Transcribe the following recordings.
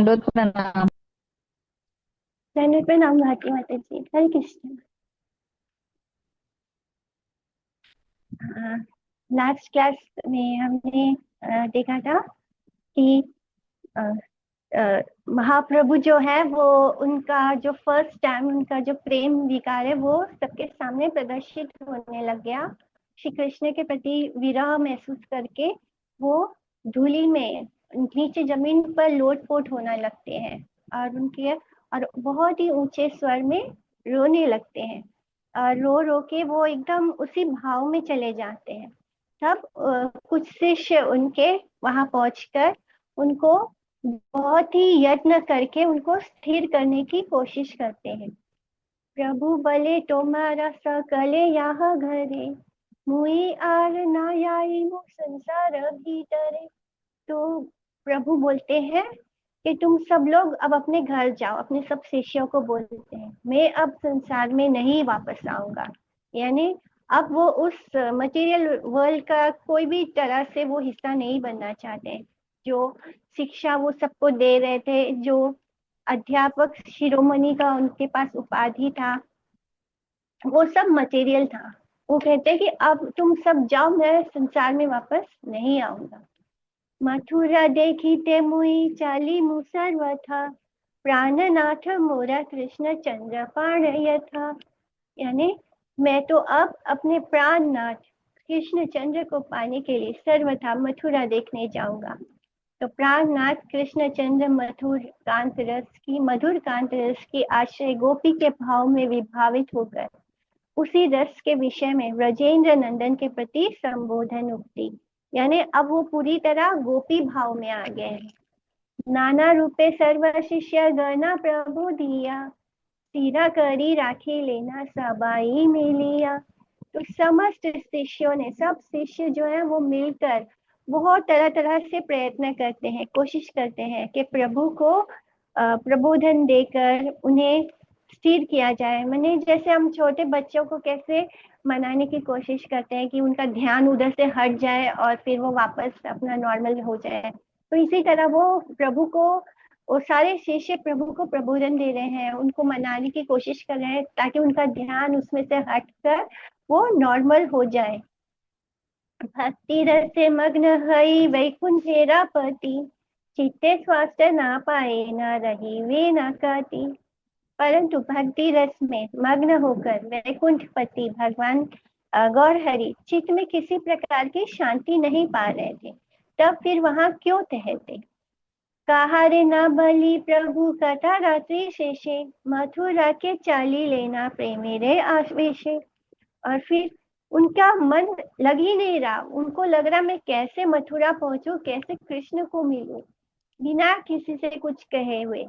दंडोत प्रणाम। धन्य प्रणाम भारती माता जी। हरे कृष्ण। लास्ट क्लास में हमने देखा था कि अ, महाप्रभु जो है वो उनका जो फर्स्ट टाइम उनका जो प्रेम विकार है वो सबके सामने प्रदर्शित होने लग गया। श्री कृष्ण के प्रति विरह महसूस करके वो धूलि में नीचे जमीन पर लोटपोट होने लगते हैं और उनके और बहुत ही ऊंचे स्वर में रोने लगते हैं। रो रो के वो एकदम उसी भाव में चले जाते हैं। तब कुछ शिष्य उनके वहां पहुंचकर उनको बहुत ही यत्न करके उनको स्थिर करने की कोशिश करते हैं। प्रभु बले तुम्हारा सकले यहाँ घरे, मुई आर ना आई मु संसार भीतरे। तो प्रभु बोलते हैं कि तुम सब लोग अब अपने घर जाओ। अपने सब शिष्यों को बोलते हैं मैं अब संसार में नहीं वापस आऊंगा। यानी अब वो उस मटेरियल वर्ल्ड का कोई भी तरह से वो हिस्सा नहीं बनना चाहते। जो शिक्षा वो सबको दे रहे थे, जो अध्यापक शिरोमणि का उनके पास उपाधि था, वो सब मटेरियल था। वो कहते हैं कि अब तुम सब जाओ, मैं संसार में वापस नहीं आऊंगा। मथुरा देखी मुई चाली मुसर्व था, प्राणनाथ मोरा कृष्ण चंद्र पाण यथा। यानी मैं तो अब अपने प्राणनाथ कृष्ण चंद्र को पाने के लिए सर्वथा मथुरा देखने जाऊंगा। तो प्राणनाथ कृष्ण चंद्र मधुर कांत रस की आश्रय गोपी के भाव में विभावित होकर उसी रस के विषय में ब्रजेंद्र नंदन के प्रति संबोधन उक्ति। यानी अब वो पूरी तरह गोपी भाव में आ गए हैं। नाना रूपे सर्व शिष्य गणा प्रभु दिया, सीधा करी राखी लेना सबाई में लिया। तो समस्त शिष्यों ने, सब शिष्य जो है वो मिलकर बहुत तरह तरह से प्रयत्न करते हैं, कोशिश करते हैं कि प्रभु को प्रबोधन देकर उन्हें स्थिर किया जाए। मैंने जैसे हम छोटे बच्चों को कैसे मनाने की कोशिश करते हैं कि उनका ध्यान उधर से हट जाए और फिर वो वापस अपना नॉर्मल हो जाए, तो इसी तरह वो प्रभु को, वो सारे शिष्य प्रभु को प्रबोधन दे रहे हैं, उनको मनाने की कोशिश कर रहे हैं ताकि उनका ध्यान उसमें से हटकर वो नॉर्मल हो जाए। भक्ति रस से मग्न हई वैकुंठेरा पति, चित्ते स्वास्थ्य ना पाए ना रही वे ना कहती। परंतु भक्ति रस में मग्न होकर वैकुंठ पति भगवान गौरहरि चित्त में किसी प्रकार की शांति नहीं पा रहे थे। तब फिर वहां क्यों ठहरते। कहा रे ना बलि प्रभु कथा रात्रि शेषे, मथुरा के चाली लेना प्रेमी रे आवेशे। और फिर उनका मन लग ही नहीं रहा, उनको लग रहा मैं कैसे मथुरा पहुंचूं, कैसे कृष्ण को मिलूं बिना किसी से कुछ कहे हुए।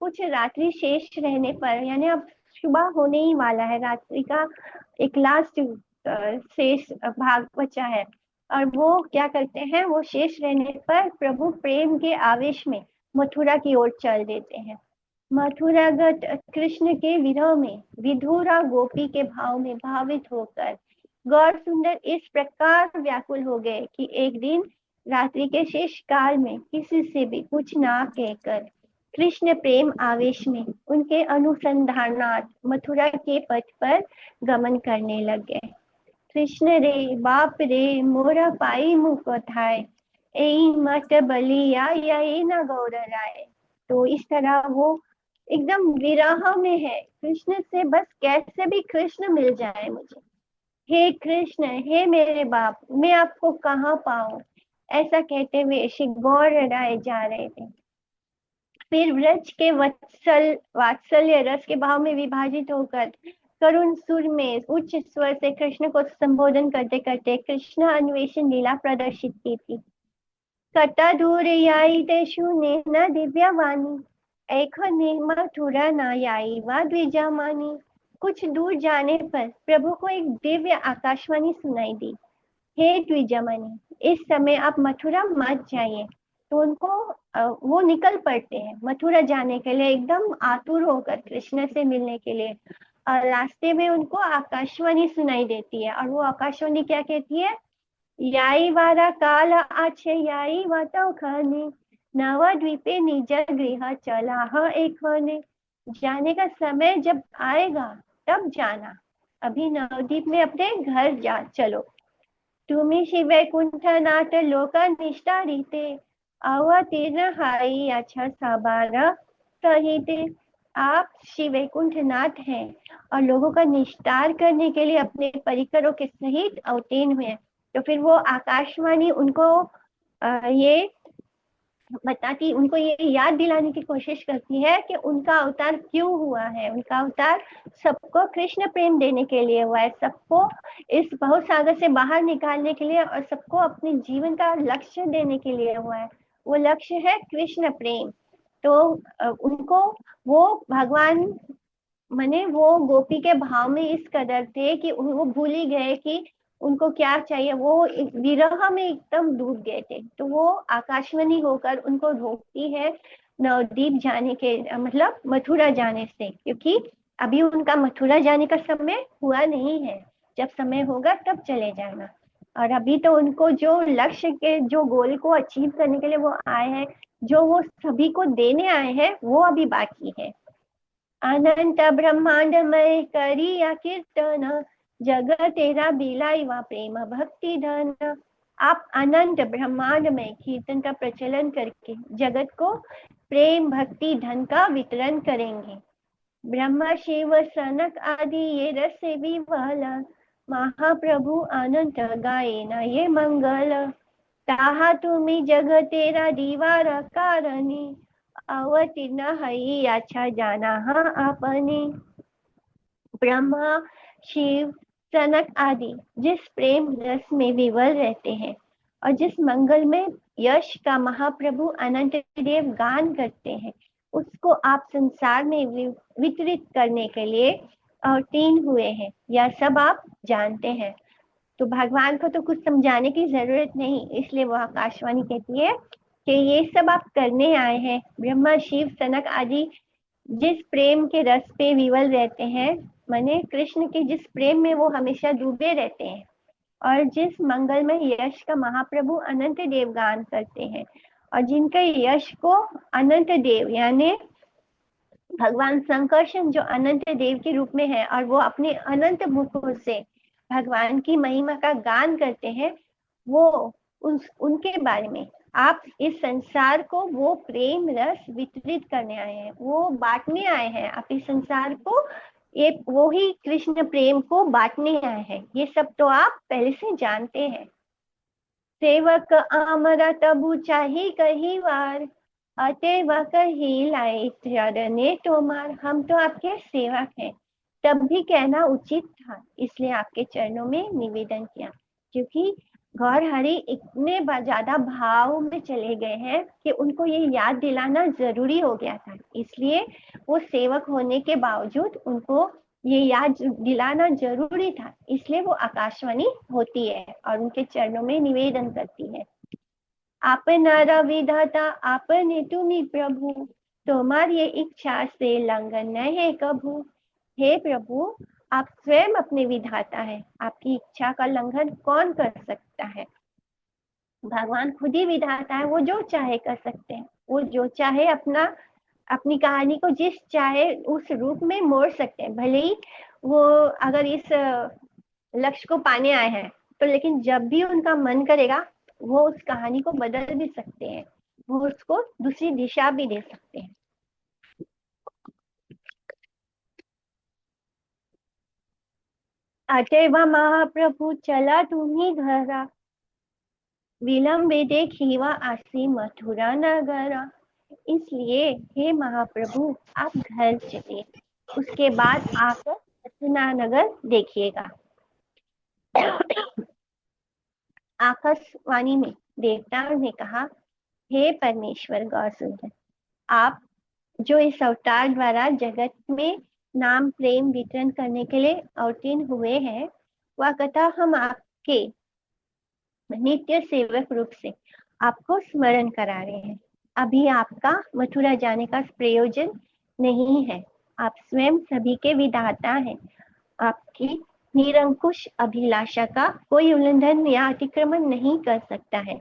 कुछ रात्रि शेष रहने पर, यानी अब सुबह होने ही वाला है, रात्रि का एक लास्ट शेष भाग बचा है। और वो क्या करते हैं, वो शेष रहने पर प्रभु प्रेम के आवेश में मथुरा की ओर चल देते हैं। मथुरागत कृष्ण के विरह में विधुरा गोपी के भाव में भावित होकर गौर सुंदर इस प्रकार व्याकुल हो गए कि एक दिन रात्रि के शेष काल में किसी से भी कुछ ना कहकर कृष्ण प्रेम आवेश में उनके अनुसंधानार्थ मथुरा के पथ पर गमन करने लग गए। कृष्ण रे बाप रे मोरा पाई मुख कथाए, एई मत बलिया यही न गौर राय। तो इस तरह वो एकदम विरह में है कृष्ण से, बस कैसे भी कृष्ण मिल जाए मुझे। हे कृष्ण, हे मेरे बाप, मैं आपको कहाँ पाऊं, ऐसा कहते हुए श्री गौर राय जा रहे थे। फिर व्रज के वात्सल्य रस के भाव में विभाजित होकर करुण सुर में उच्च स्वर से कृष्ण को संबोधन करते करते कृष्ण अन्वेषण लीला प्रदर्शित की थी। कटा दूर याई देशु ने न दिव्य वाणी, एक ने मथुरा न याई वा द्विजामानी। कुछ दूर जाने पर प्रभु को एक दिव्य आकाशवाणी सुनाई दी। हे द्विजामणि, इस समय आप मथुरा मत जाइए। तो उनको वो निकल पड़ते हैं मथुरा जाने के लिए, एकदम आतुर होकर कृष्ण से मिलने के लिए। और रास्ते में उनको आकाशवाणी सुनाई देती है, और वो आकाशवाणी क्या कहती है, याई वारा काल आछे याई वातो खाने, नवद्वीपे निज गृह चला एक होने, जाने का समय जब आएगा तब जाना, अभी नवद्वीप में अपने घर जा चलो। तुम्ही श्री वैकुंठनाथ लोक निष्ठारिते, अवतीर्ण हाई अच्छा सबार सहिते। आप श्री वैकुंठनाथ हैं और लोगों का निस्तार करने के लिए अपने परिकरों के सहित अवतीर्ण हुए। तो फिर वो आकाशवाणी उनको ये बताती, उनको ये याद दिलाने की कोशिश करती है कि उनका अवतार क्यों हुआ है। उनका अवतार सबको कृष्ण प्रेम देने के लिए हुआ है, सबको इस भवसागर से बाहर निकालने के लिए और सबको अपने जीवन का लक्ष्य देने के लिए हुआ है। वो लक्ष्य है कृष्ण प्रेम। तो उनको वो भगवान माने वो गोपी के भाव में इस कदर थे कि वो भूल ही गए कि उनको क्या चाहिए। वो विरह में एकदम डूब गए थे। तो वो आकाशवाणी होकर उनको रोकती है नवद्वीप जाने के, मतलब मथुरा जाने से, क्योंकि अभी उनका मथुरा जाने का समय हुआ नहीं है। जब समय होगा तब चले जाना। और अभी तो उनको जो लक्ष्य के जो गोल को अचीव करने के लिए वो आए हैं, जो वो सभी को देने आए हैं, वो अभी बाकी है। अनंत ब्रह्मांडमय करिया कीर्तन, जग तेरा बिलाईवा प्रेम भक्ति धन। आप अनंत ब्रह्मांड में कीर्तन का प्रचलन करके जगत को प्रेम भक्ति धन का वितरण करेंगे। ब्रह्मा शिव सनक आदि ये रस विवल, महाप्रभु अनंत गाये न ये मंगल। ताहा तुम्ही जग तेरा दीवार कारणी, अवतीर्ण हई अच्छा जाना हाँ आपने। ब्रह्मा शिव सनक आदि जिस प्रेम रस में विवल रहते हैं और जिस मंगल में यश का महाप्रभु अनंत देव गान करते हैं, उसको आप संसार में वितरित करने के लिए अवतीर्ण हुए हैं। यह सब आप जानते हैं। तो भगवान को तो कुछ समझाने की जरूरत नहीं, इसलिए वो आकाशवाणी कहती है कि ये सब आप करने आए हैं। ब्रह्मा शिव सनक आदि जिस प्रेम के रस पे विवल रहते हैं, माने कृष्ण के जिस प्रेम में वो हमेशा डूबे रहते हैं, और जिस मंगल में यश का महाप्रभु अनंत देव गान करते हैं, और जिनके यश को अनंत देव यानी भगवान संकर्षण जो अनंत देव के रूप में है और वो अपने अनंत मुखों से भगवान की महिमा का गान करते हैं, वो उनके बारे में आप इस संसार को वो प्रेम रस वितरित करने आए हैं, वो बांटने आए हैं। आप इस संसार को ये वो ही कृष्ण प्रेम को बांटने आए हैं। ये सब तो आप पहले से जानते हैं। सेवक आमरा तबु चाही कही वार, अतएव कही लाई चरणे तोमार। हम तो आपके सेवक हैं, तब भी कहना उचित था, इसलिए आपके चरणों में निवेदन किया। क्योंकि गौर हरि इतने ज्यादा भाव में चले गए हैं कि उनको ये याद दिलाना जरूरी हो गया था, इसलिए वो सेवक होने के बावजूद उनको ये याद दिलाना जरूरी था, इसलिए वो आकाशवाणी होती है और उनके चरणों में निवेदन करती है। आपनारा विधाता आपने तुम्ही प्रभु, तुम्हारी ये इच्छा से लंघन न है कभू। हे प्रभु, आप स्वयं अपने विधाता है, आपकी इच्छा का लंघन कौन कर सकता है। भगवान खुद ही विधाता है, वो जो चाहे कर सकते हैं। वो जो चाहे अपनी कहानी को जिस चाहे उस रूप में मोड़ सकते हैं। भले ही वो अगर इस लक्ष्य को पाने आए हैं, तो लेकिन जब भी उनका मन करेगा वो उस कहानी को बदल भी सकते हैं, वो उसको दूसरी दिशा भी दे सकते हैं। अतएव महाप्रभु चला तुम्ही घरा, विलंबे देखीवा आसी मथुरा नगरा। इसलिए हे महाप्रभु, आप घर चलिए, उसके बाद आकर मथुरा नगर देखिएगा। आकाशवाणी में देवताओं ने कहा, हे परमेश्वर गौसुंदर, आप जो इस अवतार द्वारा जगत में नाम प्रेम वितरण करने के लिए अवतीर्ण हुए हैं, वह कथा हम आपके नित्य सेवक रूप से आपको स्मरण करा रहे हैं। अभी आपका मथुरा जाने का प्रयोजन नहीं है। आप स्वयं सभी के विधाता हैं। आपकी निरंकुश अभिलाषा का कोई उल्लंघन या अतिक्रमण नहीं कर सकता है।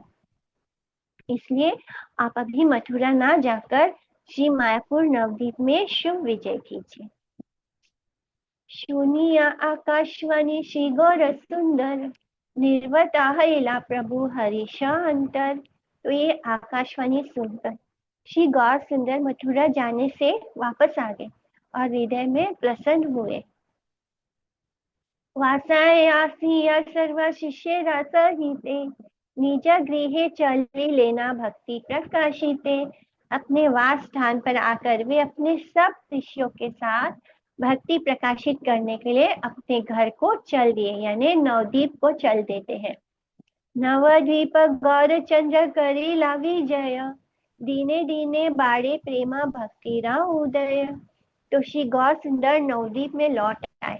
इसलिए आप अभी मथुरा ना जाकर श्री मायापुर नवद्वीप में शुभ विजय कीजिए। सुनिया आकाशवाणी श्री गौर सुंदर, निर्वताहला प्रभु हरिशांतर। तो ये आकाशवाणी सुनकर श्री गौर सुंदर मथुरा जाने से वापस आ गए और हृदय में प्रसन्न हुए। वासायासिया सर्व शिष्य रसहिते, निज गृहे चली लेना भक्ति प्रकाशिते। अपने वास स्थान पर आकर वे अपने सब शिष्यों के साथ भक्ति प्रकाशित करने के लिए अपने घर को चल दिए, यानी नवद्वीप को चल देते हैं। नवद्वीप गौर चंद्र करेला विजय, दीने दीने बाड़े प्रेमा भक्ति रा उदय। तो श्री गौर सुंदर नवद्वीप में लौट आए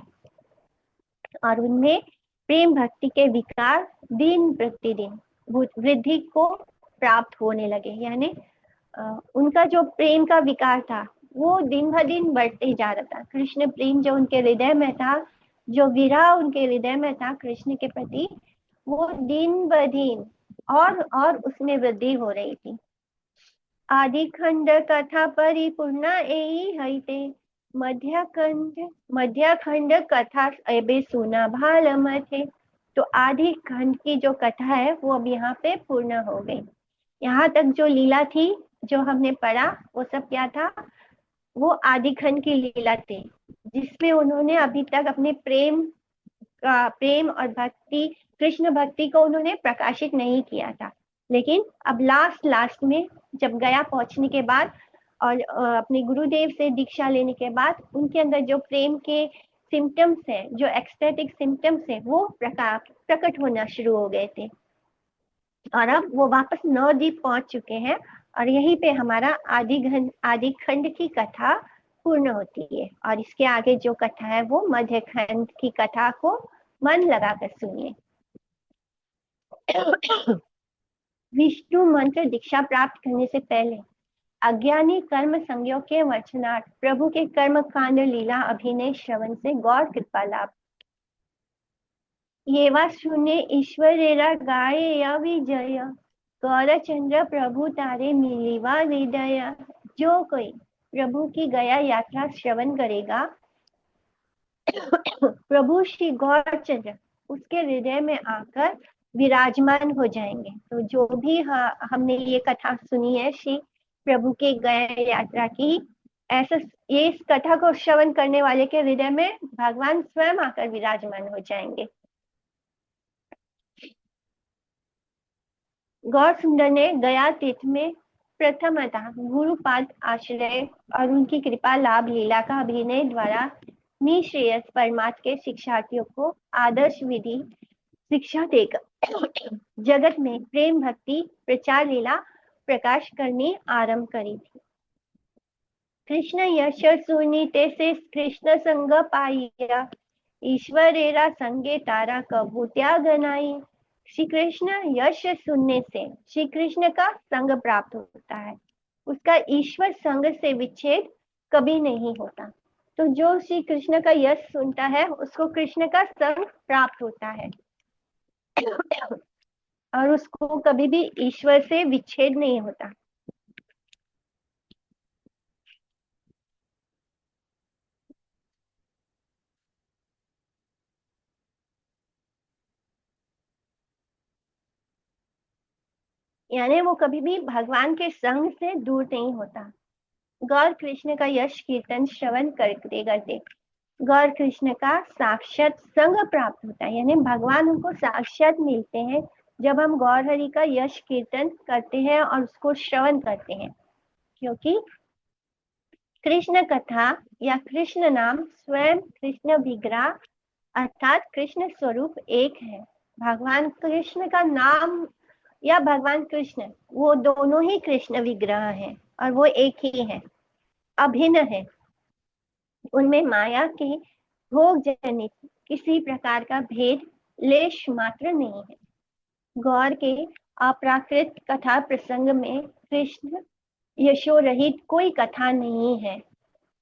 और उनमें प्रेम भक्ति के विकार दिन प्रतिदिन वृद्धि को प्राप्त होने लगे, यानी उनका जो प्रेम का विकार था वो दिन ब दिन बढ़ते जा रहा था। कृष्ण प्रेम जो उनके हृदय में था, जो विरह उनके हृदय में था कृष्ण के प्रति, वो दिन ब दिन और उसमें वृद्धि हो रही थी। आदि खंड कथा परिपूर्ण एई हईते, मध्य खंड कथा एबे सुना भाल मथे। तो आदि खंड की जो कथा है वो अब यहाँ पे पूर्ण हो गई। यहाँ तक जो लीला थी जो हमने पढ़ा वो सब क्या था, वो आदि खंड की लीला थी, जिसमें उन्होंने अभी तक अपने प्रेम और भक्ति, कृष्ण भक्ति को उन्होंने प्रकाशित नहीं किया था। लेकिन अब लास्ट में जब गया पहुंचने के बाद और अपने गुरुदेव से दीक्षा लेने के बाद उनके अंदर जो प्रेम के सिम्टम्स है, जो एक्सटेटिक सिम्टम्स है, वो प्रकट होना शुरू हो गए थे और अब वो वापस नवद्वीप पहुंच चुके हैं और यहीं पे हमारा आदि खंड की कथा पूर्ण होती है। और इसके आगे जो कथा है वो मध्य खंड की कथा को मन लगाकर सुनिए। विष्णु मंत्र दीक्षा प्राप्त करने से पहले अज्ञानी कर्म संज्ञों के वचनार्थ प्रभु के कर्म कांड लीला अभिनय श्रवण से गौर कृपा लाभ। ये वा सुने ईश्वरेरा गाये या विजय, गौरचंद्र प्रभु तारे मिलीवा हृदय। जो कोई प्रभु की गया यात्रा श्रवण करेगा प्रभु श्री गौरचंद्र उसके हृदय में आकर विराजमान हो जाएंगे। तो जो भी हमने ये कथा सुनी है श्री प्रभु के गया यात्रा की, ऐसा ये इस कथा को श्रवण करने वाले के हृदय में भगवान स्वयं आकर विराजमान हो जाएंगे। गौर सुंदर ने गया तीर्थ में प्रथमतः गुरुपाद आश्रय और उनकी कृपा लाभ लीला का अभिनय द्वारा निश्रेयस परमात्मा के शिक्षार्थियों को आदर्श विधि शिक्षा देकर जगत में प्रेम भक्ति प्रचार लीला प्रकाश करनी आरंभ करी थी। कृष्ण यश सुनीते से कृष्ण संग पाइया, ईश्वरेरा संगे तारा कबू त्याग नाई। श्री कृष्ण यश सुनने से श्री कृष्ण का संग प्राप्त होता है, उसका ईश्वर संग से विच्छेद कभी नहीं होता। तो जो श्री कृष्ण का यश सुनता है उसको कृष्ण का संग प्राप्त होता है और उसको कभी भी ईश्वर से विच्छेद नहीं होता। यानी वो कभी भी भगवान के संग से दूर नहीं होता। गौर कृष्ण का यश कीर्तन श्रवण करते करते गौर कृष्ण का साक्षात संग प्राप्त होता है, यानी भगवान उनको साक्षात मिलते हैं जब हम गौर हरि का यश कीर्तन करते हैं और उसको श्रवण करते हैं। क्योंकि कृष्ण कथा या कृष्ण नाम स्वयं कृष्ण विग्रह अर्थात कृष्ण स्वरूप एक है। भगवान कृष्ण का नाम या भगवान कृष्ण वो दोनों ही कृष्ण विग्रह हैं और वो एक ही है, अभिन्न है। उनमें माया के भोग जनित किसी प्रकार का भेद लेश मात्र नहीं है। गौर के अपराकृत कथा प्रसंग में कृष्ण यशो रहित कोई कथा नहीं है,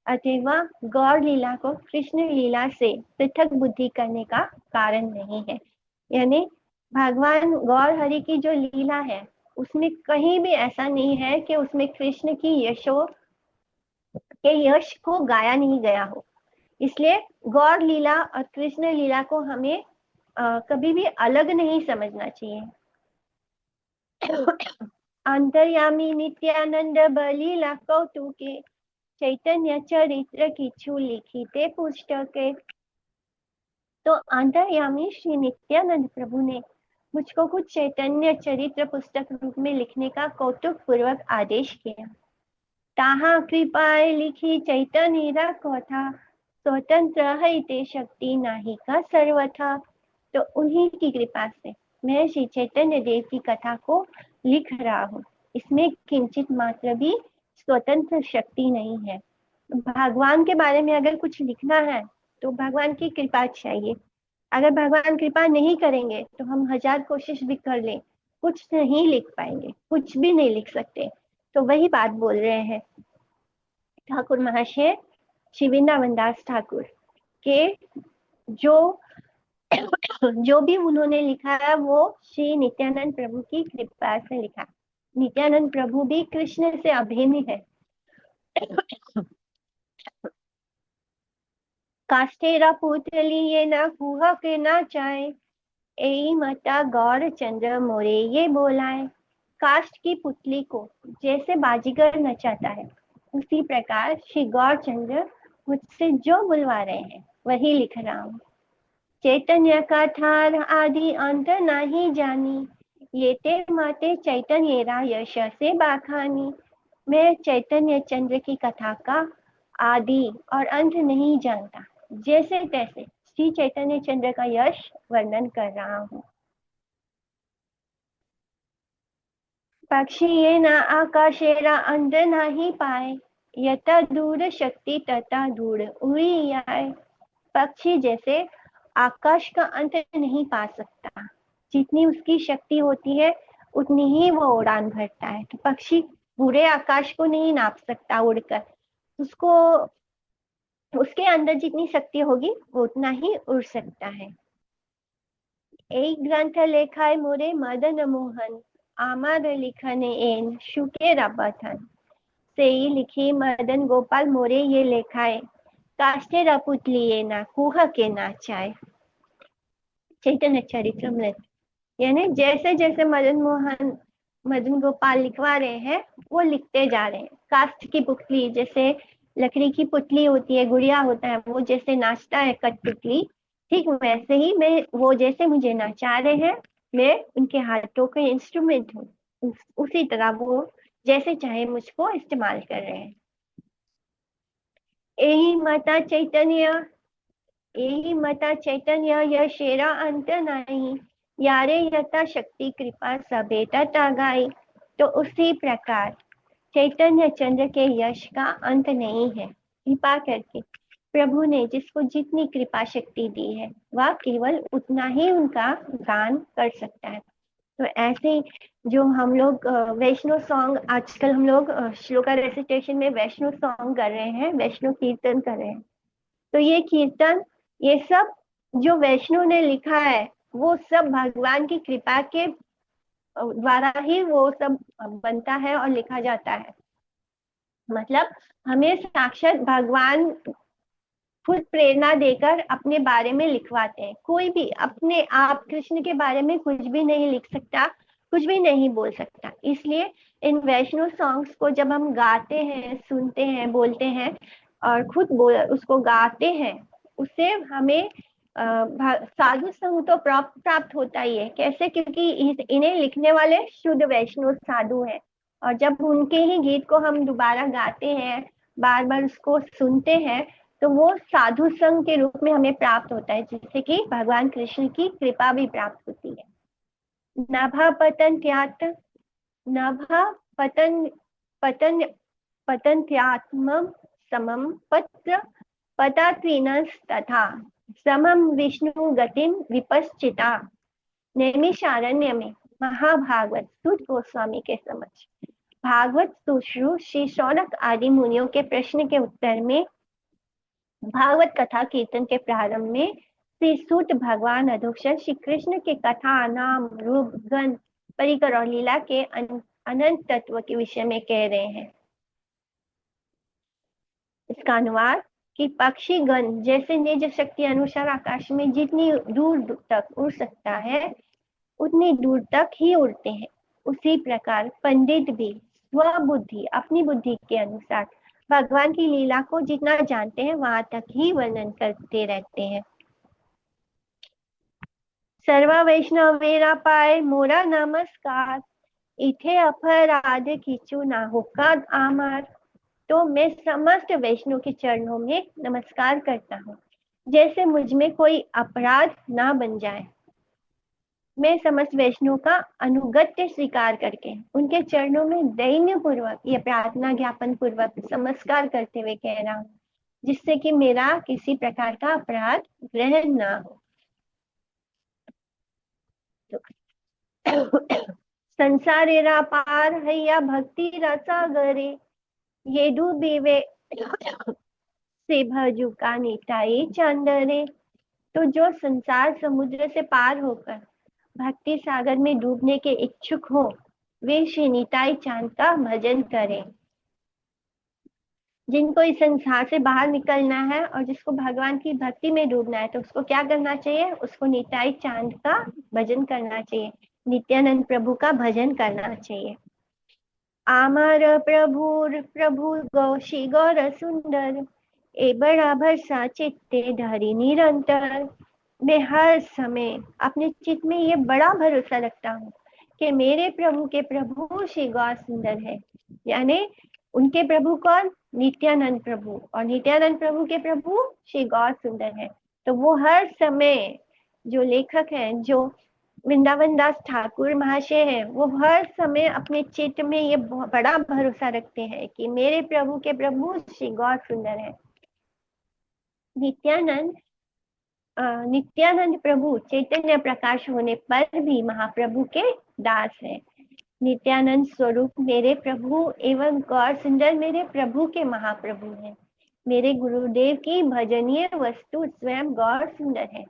अथवा गौर लीला को कृष्ण लीला से पृथक बुद्धि करने का कारण नहीं है। यानी भगवान गौर हरि की जो लीला है उसमें कहीं भी ऐसा नहीं है कि उसमें कृष्ण की यशो के यश को गाया नहीं गया हो। इसलिए गौर लीला और कृष्ण लीला को हमें कभी भी अलग नहीं समझना चाहिए। अंतर्यामी नित्यानंद बलीला कौतुके चैतन्य चरित्र किच्छु लिखिते पुस्तके। तो अंतर्यामी श्री नित्यानंद प्रभु ने मुझको कुछ चैतन्य चरित्र पुस्तक रूप में लिखने का कौतुक पूर्वक आदेश किया। ताहा कृपाए लिखी चैतन्य कथा स्वतंत्र है ते शक्ति नाही का सर्वथा। तो उन्हीं की कृपा से मैं श्री चैतन्य देव की कथा को लिख रहा हूँ। इसमें किंचित मात्र भी स्वतंत्र शक्ति नहीं है। भगवान के बारे में अगर कुछ लिखना है तो भगवान की कृपा चाहिए। अगर भगवान कृपा नहीं करेंगे तो हम हजार कोशिश भी कर लें, कुछ नहीं लिख पाएंगे, कुछ भी नहीं लिख सकते। तो वही बात बोल रहे हैं ठाकुर महाशय श्री वृंदावन दास ठाकुर के, जो जो भी उन्होंने लिखा है वो श्री नित्यानंद प्रभु की कृपा से लिखा। नित्यानंद प्रभु भी कृष्ण से अभिन्न है। काष्ठेरा पुत्र लिए ना कुह के ना चाहे, यही मता गौर चंद्र मोरे ये बोलाए। काष्ठ की पुतली को जैसे बाजीगर नचाता है, उसी प्रकार श्री गौर चंद्र मुझसे जो बुलवा रहे हैं वही लिख रहा हूँ। चैतन्य का ठार आदि अंत नहीं जानी, ये ते माते चैतन्यरा यश से बाखानी। मैं चैतन्य चंद्र की कथा का आदि और अंत नहीं जानता, जैसे तैसे श्री चैतन्य चंद्र का यश वर्णन कर रहा हूँ। पक्षी ये ना आकाशेरा अंत नहीं पाए, यथा दूर शक्ति तथा दूर उड़ी आए। पक्षी जैसे आकाश का अंत नहीं पा सकता, जितनी उसकी शक्ति होती है उतनी ही वो उड़ान भरता है। तो पक्षी पूरे आकाश को नहीं नाप सकता उड़कर, उसको उसके अंदर जितनी शक्ति होगी वो उतना ही उड़ सकता है। एक ग्रंथ लेखाय मोरे मदन मोहन, आमार लिखने एन शुके रबथन। से ही लिखी मदन गोपाल मोरे ये लेखाए, काष्ठे रपुत लिए ना कुह के नाचाए। चैतन्य चरितमृत, यानी जैसे जैसे मदन गोपाल लिखवा रहे हैं वो लिखते जा रहे हैं। काष्ठ की पुतली, जैसे लकड़ी की पुतली होती है, गुड़िया होता है, वो जैसे नाचता है कठपुतली, ठीक वैसे ही मैं, वो जैसे मुझे नचा रहे हैं, मैं उनके हाथों के इंस्ट्रूमेंट हूँ। उसी तरह वो जैसे चाहे मुझको इस्तेमाल कर रहे हैं। यही माता चैतन्य यही मता चैतन्य यह शेरा अंत नहीं, यारे यथा शक्ति कृपा सबे तथा गाई। तो उसी प्रकार चैतन्य चंद्र के यश का अंत नहीं है। कृपा करके प्रभु ने जिसको जितनी कृपा शक्ति दी है वह केवल उतना ही उनका गान कर सकता है। तो ऐसे जो हम लोग वैष्णव सॉन्ग, आजकल हम लोग श्लोका रेसिटेशन में वैष्णव सॉन्ग कर रहे हैं, वैष्णव कीर्तन कर रहे हैं। तो ये कीर्तन, ये सब जो वैष्णव ने लिखा है वो सब भगवान की कृपा के द्वारा ही वो सब बनता है और लिखा जाता है। मतलब हमें साक्षात भगवान खुद प्रेरणा देकर अपने बारे में लिखवाते हैं। कोई भी अपने आप कृष्ण के बारे में कुछ भी नहीं लिख सकता, कुछ भी नहीं बोल सकता। इसलिए इन वैष्णव सॉन्ग्स को जब हम गाते हैं, सुनते हैं, बोलते हैं और खुद उसको गाते हैं, उससे हमें साधु संग तो प्राप्त होता ही है। कैसे? क्योंकि इन्हें लिखने वाले शुद्ध वैष्णव साधु हैं, और जब उनके ही गीत को हम दोबारा गाते हैं, बार बार उसको सुनते हैं, तो वो साधु संग के रूप में हमें प्राप्त होता है, जिससे कि भगवान कृष्ण की कृपा भी प्राप्त होती है। नभा पतन त्यात नभा पतन पतन पतन्त्यात्म समम पत्र पतात्रीनस्तथा समम विष्णु गतिम विपश्चिता। नैमिषारण्य में महाभागवत सूत गोस्वामी के समक्ष भागवत सुश्रु श्री शौनक आदि मुनियों के प्रश्न के उत्तर में भागवत कथा कीर्तन के प्रारंभ में श्री सूत भगवान अधोक्षर श्री कृष्ण के कथा, नाम, रूप, गण परिकर और लीला के अनंत तत्व के विषय में कह रहे हैं। इसका अनुवाद कि पक्षी गण जैसे निज शक्ति अनुसार आकाश में जितनी दूर तक उड़ सकता है उतनी दूर तक ही उड़ते हैं, उसी प्रकार पंडित भी स्वबुद्धि अपनी बुद्धि के अनुसार भगवान की लीला को जितना जानते हैं वहां तक ही वर्णन करते रहते हैं। सर्व वैष्णव वेरा पाए मोरा नमस्कार, इथे अपराध किचु ना होका आमार। तो मैं समस्त वैष्णव के चरणों में नमस्कार करता हूँ, जैसे मुझ में कोई अपराध ना बन जाए। मैं समस्त वैष्णव का अनुगत्य स्वीकार करके उनके चरणों में दैन्य पूर्वक ये प्रार्थना ज्ञापन पूर्वक नमस्कार करते हुए कह रहा हूँ, जिससे कि मेरा किसी प्रकार का अपराध ग्रहण ना हो। संसारेरा पार हैया भक्ति रसा गरे, ये डूबे से भजू का निताई चंदरे। तो जो संसार समुद्र से पार होकर भक्ति सागर में डूबने के इच्छुक हो वे श्री निताई चांद का भजन करें। जिनको इस संसार से बाहर निकलना है और जिसको भगवान की भक्ति में डूबना है तो उसको क्या करना चाहिए? उसको निताई चांद का भजन करना चाहिए, नित्यानंद प्रभु का भजन करना चाहिए। आमार प्रभुर प्रभु गौशी गौर सुंदर, ए बड़ा भरसा चित्ते धरी निरंतर। मैं हर समय अपने चित्त में ये बड़ा भरोसा रखता हूँ कि मेरे प्रभु के प्रभु श्री गौर सुंदर है। यानी उनके प्रभु कौन? नित्यानंद प्रभु, और नित्यानंद प्रभु के प्रभु श्री गौर सुंदर है। तो वो हर समय जो लेखक हैं, जो वृंदावन दास ठाकुर महाशय हैं, वो हर समय अपने चित्त में ये बड़ा भरोसा रखते हैं कि मेरे प्रभु के प्रभु श्री गौर सुंदर है। नित्यानंद प्रभु चैतन्य प्रकाश होने पर भी महाप्रभु के दास हैं। नित्यानंद स्वरूप मेरे प्रभु एवं गौर सुंदर मेरे प्रभु के महाप्रभु हैं। मेरे गुरुदेव की भजनीय वस्तु स्वयं गौर सुंदर है।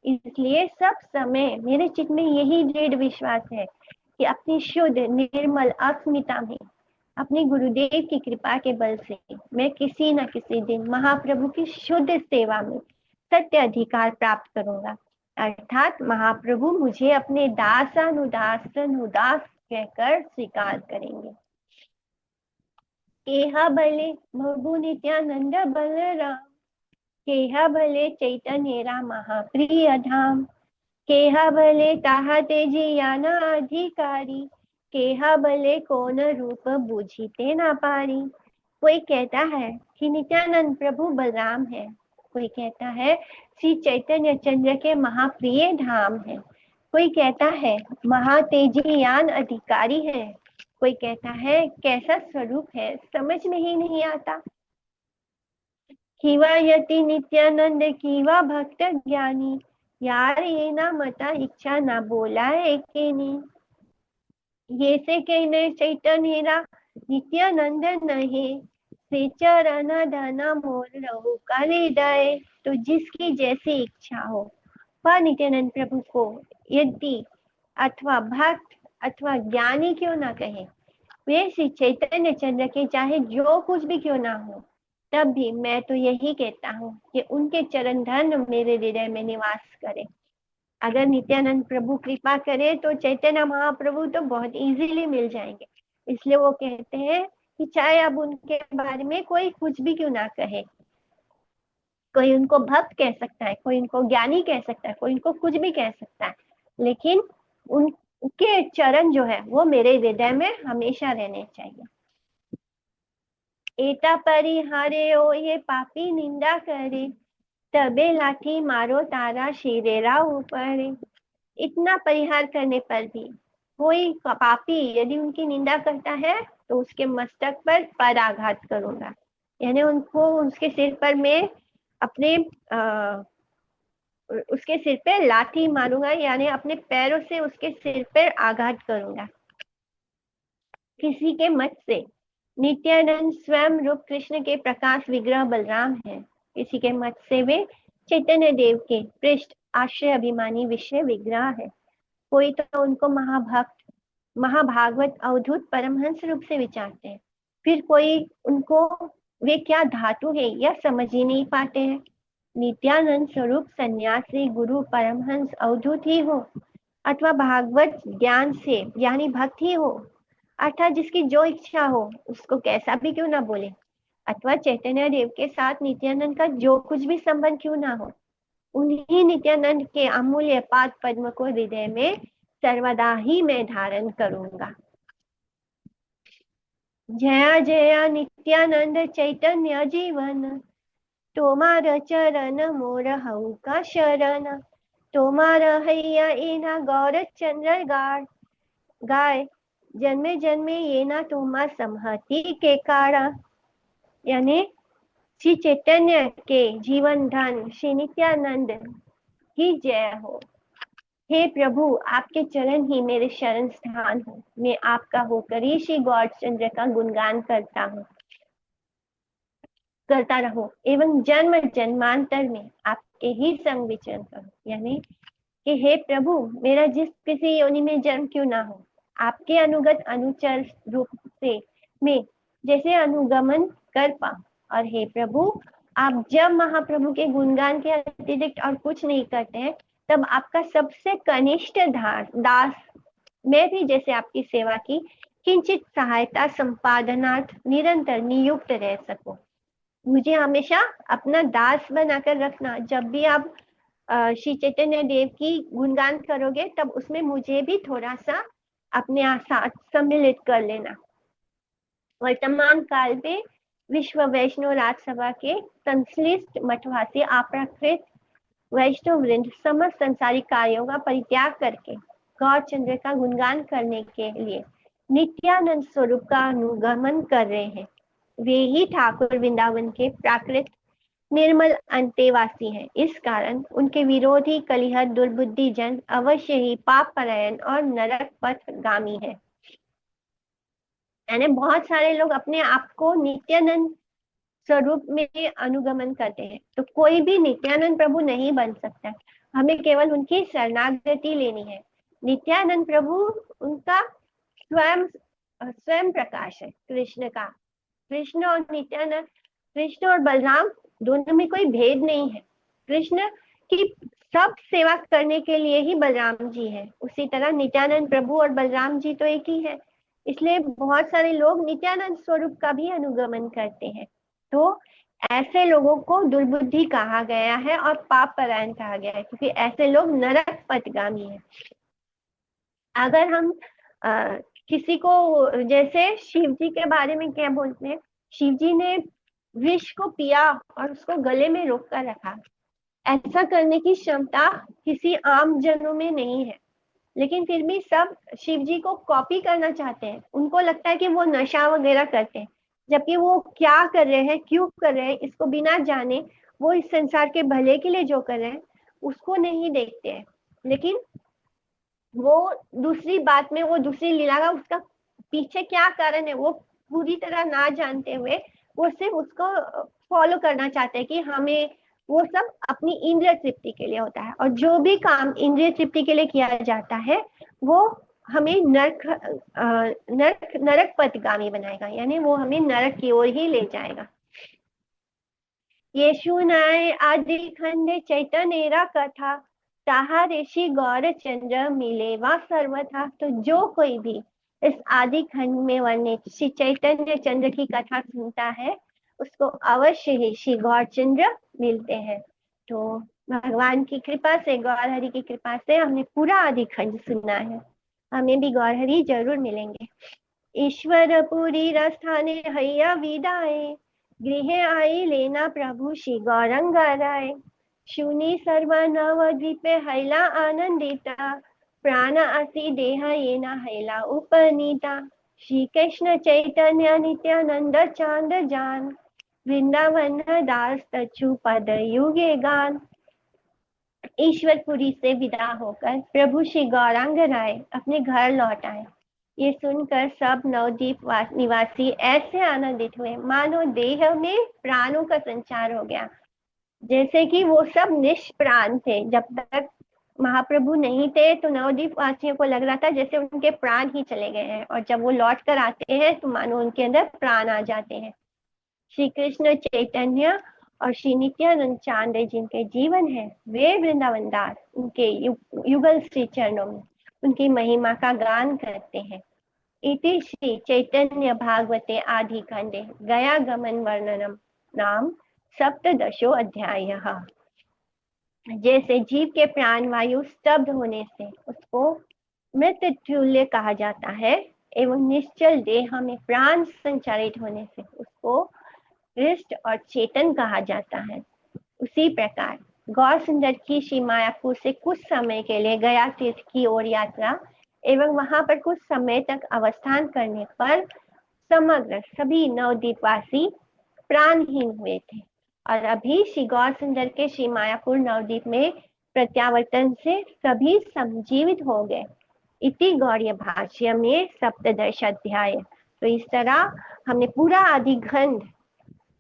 इसलिए सब समय मेरे चित्त में यही दृढ़ विश्वास है कि अपनी शुद्ध निर्मल अस्मिता में अपने गुरुदेव की कृपा के बल से मैं किसी न किसी दिन महाप्रभु की शुद्ध सेवा में सत्य अधिकार प्राप्त करूंगा, अर्थात महाप्रभु मुझे अपने दासानुदास कहकर स्वीकार करेंगे। केहा भले प्रभु नित्यानंद बलराम, केहा भले चैतन्य राम महाप्रिय धाम, केहा भले ताहा तेजी याना अधिकारी, केहा भले कौन रूप बूझीते ना पारी। कोई कहता है कि नित्यानंद प्रभु बलराम है, कोई कहता है श्री चैतन्य चंद्र के महाप्रिय धाम है, कोई कहता है महातेजयान अधिकारी है, कोई कहता है कैसा स्वरूप है समझ में ही नहीं आता। किवा यति नित्यानंद किवा भक्त ज्ञानी, यार ये ना मता इच्छा ना बोला एकेनी। ये से कहने चैतन्य नित्यानंद नहीं, से चरण धन मोर रहु का हृदय। तो जिसकी जैसी इच्छा हो वह नित्यानंद प्रभु को यदि अथवा भक्त अथवा ज्ञानी क्यों ना कहे, वे श्री चैतन्य चंद्र के चाहे जो कुछ भी क्यों ना हो, तब भी मैं तो यही कहता हूँ कि उनके चरण धन मेरे हृदय में निवास करे। अगर नित्यानंद प्रभु कृपा करे तो चैतन्य महाप्रभु तो बहुत इजीली मिल जाएंगे। इसलिए वो कहते हैं कि चाहे अब उनके बारे में कोई कुछ भी क्यों ना कहे, कोई उनको भक्त कह सकता है, कोई उनको ज्ञानी कह सकता है, कोई उनको कुछ भी कह सकता है, लेकिन उनके चरण जो है वो मेरे हृदय में हमेशा रहने चाहिए। एता परिहारे ओ ये पापी निंदा करे, तबे लाठी मारो तारा शिरेरा ऊपर। इतना परिहार करने पर भी कोई पापी यदि उनकी निंदा करता है तो उसके मस्तक पर पराघात करूंगा, यानी उनको उसके सिर पर मैं अपने उसके सिर पे लाठी मारूंगा, यानी अपने पैरों से उसके सिर पर आघात करूंगा। किसी के मत से नित्यानंद स्वयं रूप कृष्ण के प्रकाश विग्रह बलराम है, किसी के मत से वे चैतन्य देव के पृष्ठ आश्रय अभिमानी विषय विग्रह है। कोई तो उनको महाभक्त महाभागवत अवधूत परमहंस रूप से विचारते हैं। फिर कोई उनको वे क्या धातु है यह समझ ही नहीं पाते हैं। नित्यानंद स्वरूप सन्यासी गुरु परमहंस अवधूत ही हो, अथवा भागवत ज्ञान से यानी भक्त ही हो, अर्थात जिसकी जो इच्छा हो उसको कैसा भी क्यों ना बोले, अथवा चैतन्य देव के साथ नित्यानंद का जो कुछ भी संबंध क्यों ना हो, उन्हीं नित्यानंद के अमूल्य पाद पद्म को हृदय में सर्वदा ही मैं धारण करूंगा। जया जया नित्यानंद चैतन्य जीवन, तोमार चरण मोर हऊ का शरण, तोमार हैया एना गौर चंद्र गाय, जन्मे जन्मे ये ना तुम्हा समहति के कारण। यानी श्री चैतन्य के जीवन धन श्री नित्यानंद की जय हो। हे प्रभु, आपके चरण ही मेरे शरण स्थान हो। मैं आपका होकर ही श्री गौरचंद्र का गुणगान करता रहो एवं जन्म जन्मांतर में आपके ही संग विचरण करो। यानी कि हे प्रभु, मेरा जिस किसी योनि में जन्म क्यों ना हो, आपके अनुगत अनुचर रूप से मैं जैसे अनुगमन कर पाऊं। और हे प्रभु, आप जब महाप्रभु के गुणगान के अतिरिक्त और कुछ नहीं करते हैं, तब आपका सबसे कनिष्ठ दास मैं भी जैसे आपकी सेवा की किंचित सहायता संपादनार्थ निरंतर नियुक्त रह सकूं। मुझे हमेशा अपना दास बनाकर रखना। जब भी आप श्री चैतन्य देव की गुणगान करोगे, तब उसमें मुझे भी थोड़ा सा अपने साथ सम्मिलित कर लेना। वर्तमान काल में विश्व वैष्णव राजसभा के संश्लिष्ट मठवासी अप्राकृत वैष्णव वृंद समस्त संसारिक कार्यों का परित्याग करके गौरचंद्र का गुणगान करने के लिए नित्यानंद स्वरूप का अनुगमन कर रहे हैं। वे ही ठाकुर वृंदावन के प्राकृत निर्मल अंतेवासी हैं। इस कारण उनके विरोधी कलिह दुर्बुद्धि जन अवश्य ही पाप परायण और नरक पथगामी है। यानी बहुत सारे लोग अपने आप को नित्यानंद स्वरूप में अनुगमन करते हैं, तो कोई भी नित्यानंद प्रभु नहीं बन सकता। हमें केवल उनकी शरणागति लेनी है। नित्यानंद प्रभु उनका स्वयं प्रकाश है कृष्ण का। कृष्ण और नित्यानंद, कृष्ण और बलराम दोनों में कोई भेद नहीं है। कृष्ण की सब सेवा करने के लिए ही बलराम जी है, उसी तरह नित्यानंद प्रभु और बलराम जी तो एक ही है। इसलिए बहुत सारे लोग नित्यानंद स्वरूप का भी अनुगमन करते हैं। तो ऐसे लोगों को दुर्बुद्धि कहा गया है और पाप परायण कहा गया है, क्योंकि ऐसे लोग नरक पथगामी है। अगर हम किसी को, जैसे शिव जी के बारे में क्या बोलते हैं, शिव जी ने विष को पिया और उसको गले में रोक कर रखा। ऐसा करने की क्षमता किसी आम जनों में नहीं है, लेकिन फिर भी सब शिव जी को कॉपी करना चाहते हैं। उनको लगता है कि वो नशा वगैरह करते हैं, जबकि वो क्या कर रहे हैं, क्यों कर रहे हैं, इसको बिना जाने वो इस संसार के भले के लिए जो कर रहे हैं उसको नहीं देखते हैं। लेकिन वो दूसरी बात में, वो दूसरी लीला का उसका पीछे क्या कारण है वो पूरी तरह ना जानते हुए वो सिर्फ उसको फॉलो करना चाहते हैं कि हमें, वो सब अपनी इंद्रिय तृप्ति के लिए होता है। और जो भी काम इंद्रिय तृप्ति के लिए किया जाता है वो हमें नरक पथगामी बनाएगा, यानी वो हमें नरक की ओर ही ले जाएगा। ये सुनाए आदि खंड चैतन्य कथा, ताहा ऋषि गौर चंद्र मिले वा सर्वथा। तो जो कोई भी इस आदि खंड में वर्णित श्री चैतन्य चंद्र की कथा सुनता है, उसको अवश्य ही श्री गौर चंद्र मिलते हैं। तो भगवान की कृपा से, गौर हरि की कृपा से हमने पूरा आदि खंड सुना है, हमें भी गौर हरि जरूर मिलेंगे। ईश्वर पुरी रस्थाने हैया विदाए, गृहे आई लेना प्रभु श्री गौरंग राय। शुनि सर्व नवद्वीपे हैला आनंदिता, प्राण असी देह ये न हैला उपनीता। श्री कृष्ण चैतन्य नित्यानंद चांद जान, वृंदावन दास तछु पद युगे गान। ईश्वरपुरी से विदा होकर प्रभु श्री गौरांग राय अपने घर लौट आए। ये सुनकर सब नवद्वीप निवासी ऐसे आनंदित हुए मानो देह में प्राणों का संचार हो गया। जैसे कि वो सब निष्प्राण थे, जब तक महाप्रभु नहीं थे तो नवद्वीप वासियों को लग रहा था जैसे उनके प्राण ही चले गए हैं, और जब वो लौट कर आते हैं तो मानो उनके अंदर प्राण आ जाते हैं। श्री कृष्ण चैतन्य और श्री नित्यानंद चांद जिनके जीवन है, वे वृंदावन दास उनके युगल श्री चरणों में उनकी महिमा का गान करते हैं। इति श्री चैतन्य भागवते आदि खंडे गया गमन वर्णनम नाम सप्तदशो अध्याय। जैसे जीव के प्राण वायु स्तब्ध होने से उसको मृत तुल्य कहा जाता है, एवं निश्चल देह में प्राण संचारित होने से उसको हृष्ट और चेतन कहा जाता है, उसी प्रकार गौर सुंदर की श्री मायापुर से कुछ समय के लिए गया तीर्थ की ओर यात्रा एवं वहां पर कुछ समय तक अवस्थान करने पर समग्र सभी नवद्वीपवासी प्राणहीन हुए थे, और अभी श्री गौर सुंदर के श्री मायापुर नवद्वीप में प्रत्यावर्तन से सभी संजीवित हो गए। इति गौड़ीय भाष्य में सप्तदश अध्याय। तो इस तरह हमने पूरा आदिखंड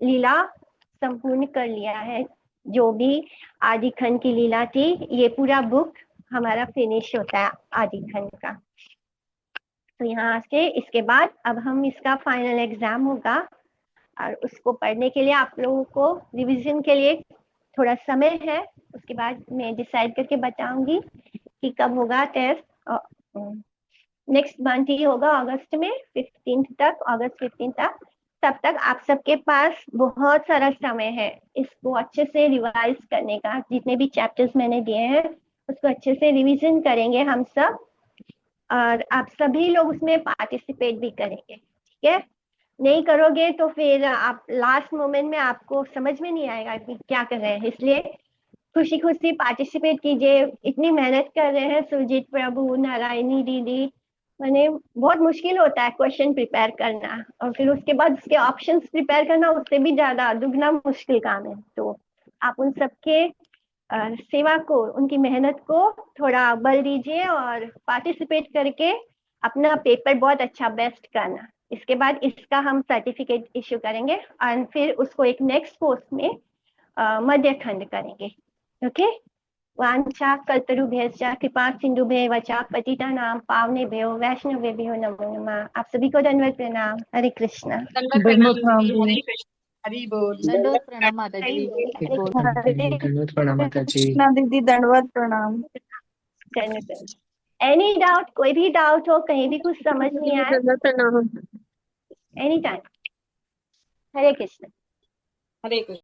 लीला संपूर्ण कर लिया है। जो भी आदिखंड की लीला थी, ये पूरा बुक हमारा फिनिश होता है आदिखंड का। तो यहाँ से इसके बाद अब हम इसका फाइनल एग्जाम होगा, और उसको पढ़ने के लिए आप लोगों को रिवीजन के लिए थोड़ा समय है। उसके बाद मैं डिसाइड करके बताऊंगी कि कब होगा टेस्ट। नेक्स्ट मंथ ही होगा, अगस्त में 15 तक, अगस्त 15 तक। तब तक आप सबके पास बहुत सारा समय है इसको अच्छे से रिवाइज करने का। जितने भी चैप्टर्स मैंने दिए हैं उसको अच्छे से रिवीजन करेंगे हम सब, और आप सभी लोग उसमें पार्टिसिपेट भी करेंगे, ठीक है? नहीं करोगे तो फिर आप लास्ट मोमेंट में आपको समझ में नहीं आएगा कि क्या कर रहे हैं, इसलिए खुशी खुशी पार्टिसिपेट कीजिए। इतनी मेहनत कर रहे हैं सुरजीत प्रभु, नारायणी दीदी, मैंने बहुत मुश्किल होता है क्वेश्चन प्रिपेयर करना, और फिर उसके बाद उसके ऑप्शंस प्रिपेयर करना उससे भी ज्यादा दुगना मुश्किल काम है। तो आप उन सबके सेवा को, उनकी मेहनत को थोड़ा बल दीजिए और पार्टिसिपेट करके अपना पेपर बहुत अच्छा बेस्ट करना। इसके बाद इसका हम सर्टिफिकेट इश्यू करेंगे और फिर उसको एक नेक्स्ट कोर्स में मध्य खंड करेंगे। ओके, वांछा कल्पतरुभ्यश्च कृपा सिंधुभ्येव च पतितानां पावनेभ्यो वैष्णवेभ्यो नमो नमः। आप सभी को दंडवत प्रणाम। हरे कृष्णा। दंडवत दंडवत प्रणाम प्रणाम जी। जी। हरे कृष्ण। हरि बोल। दंडवत प्रणाम माता हरि जी। बोल, हरे बोल। कृष्ण। दंडवत प्रणाम माता जी। कृष्णा दीदी दंडवत प्रणाम। एनी डाउट, कोई भी डाउट हो, कहीं भी कुछ समझ नहीं आए, दंडवत प्रणाम। Any time. हरे कृष्ण। हरे कृष्ण।